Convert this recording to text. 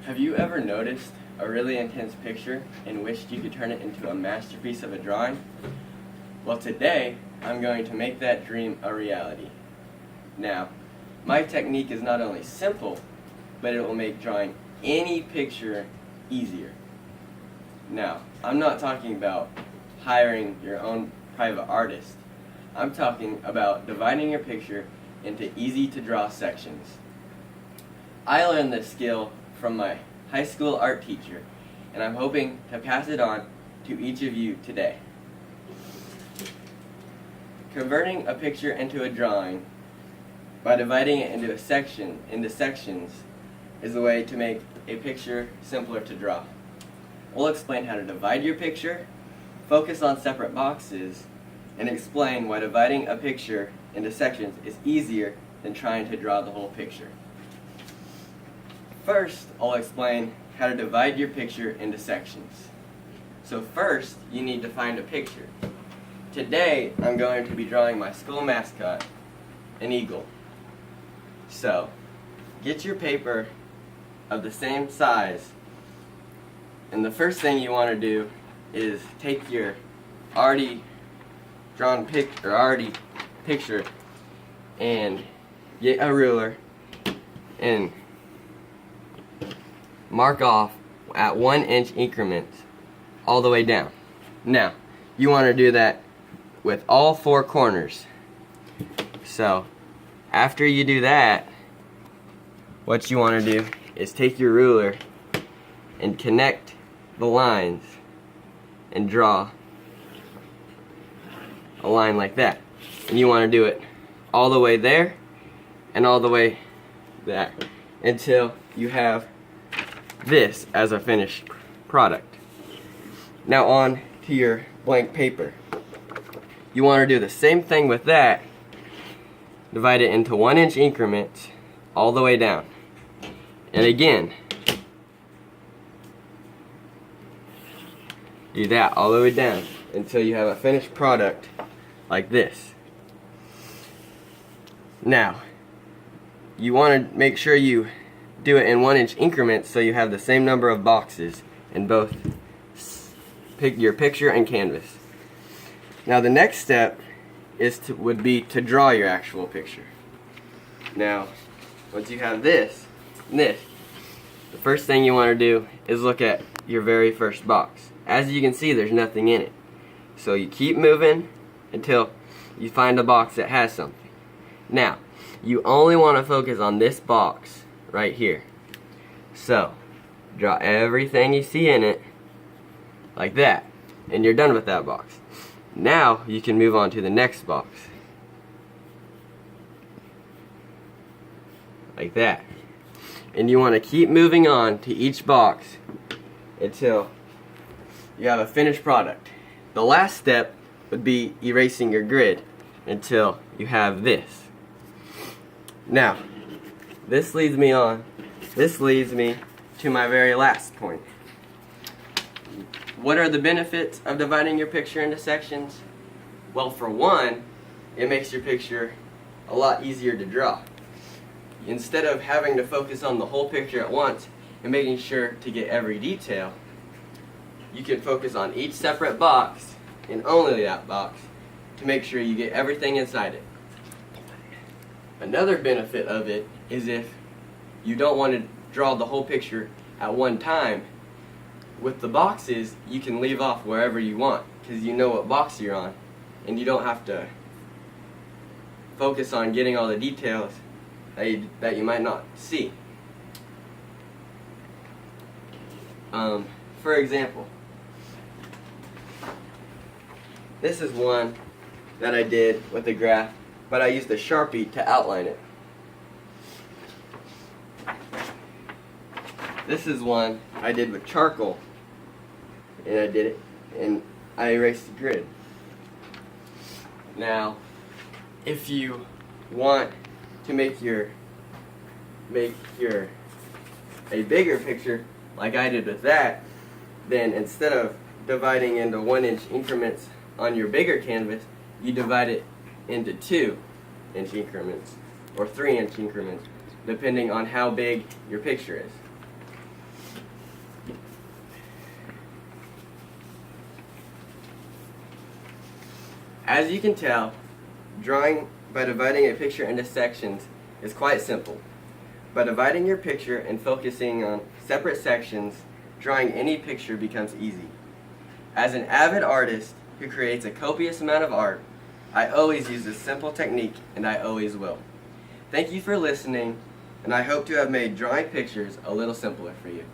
Have you ever noticed a really intense picture and wished you could turn it into a masterpiece of a drawing? Well, today I'm going to make that dream a reality. Now, my technique is not only simple, but it will make drawing any picture easier. Now, I'm not talking about hiring your own private artist. I'm talking about dividing your picture into easy to draw sections. I learned this skill from my high school art teacher, and I'm hoping to pass it on to each of you today. Converting a picture into a drawing by dividing it into sections is a way to make a picture simpler to draw. We'll explain how to divide your picture, focus on separate boxes, and explain why dividing a picture into sections is easier than trying to draw the whole picture. First, I'll explain how to divide your picture into sections. So first, you need to find a picture. Today, I'm going to be drawing my school mascot, an eagle. So, get your paper of the same size, and the first thing you want to do is take your already drawn picture and get a ruler and mark off at 1 inch increments all the way down. Now, you want to do that with all 4 corners. So, after you do that, what you want to do is take your ruler and connect the lines and draw a line like that. And you want to do it all the way there and all the way there until you have this as a finished product. Now on to your blank paper. You want to do the same thing with that. Divide it into 1 inch increments all the way down. And again, do that all the way down until you have a finished product like this. Now, you want to make sure you do it in 1 inch increments so you have the same number of boxes in both your picture and canvas. Now the next step would be to draw your actual picture. Now, once you have this, the first thing you want to do is look at your very first box. As you can see, there's nothing in it. So you keep moving until you find a box that has something. Now, you only want to focus on this box right here. So, draw everything you see in it like that, and you're done with that box. Now, you can move on to the next box. Like that. And you want to keep moving on to each box until you have a finished product. The last step would be erasing your grid until you have this. Now, this leads me to my very last point. What are the benefits of dividing your picture into sections? Well, for one, it makes your picture a lot easier to draw. Instead of having to focus on the whole picture at once and making sure to get every detail, you can focus on each separate box and only that box to make sure you get everything inside it. Another benefit of it is if you don't want to draw the whole picture at one time, with the boxes you can leave off wherever you want because you know what box you're on, and you don't have to focus on getting all the details that you might not see. For example, this is one that I did with a graph, but I used a Sharpie to outline it. This is one I did with charcoal, and I erased the grid. Now, if you want to make a bigger picture like I did with that, then instead of dividing into 1 inch increments on your bigger canvas, you divide it into 2 inch increments or 3 inch increments, depending on how big your picture is. As you can tell, drawing by dividing a picture into sections is quite simple. By dividing your picture and focusing on separate sections, drawing any picture becomes easy. As an avid artist who creates a copious amount of art, I always use this simple technique, and I always will. Thank you for listening, and I hope to have made drawing pictures a little simpler for you.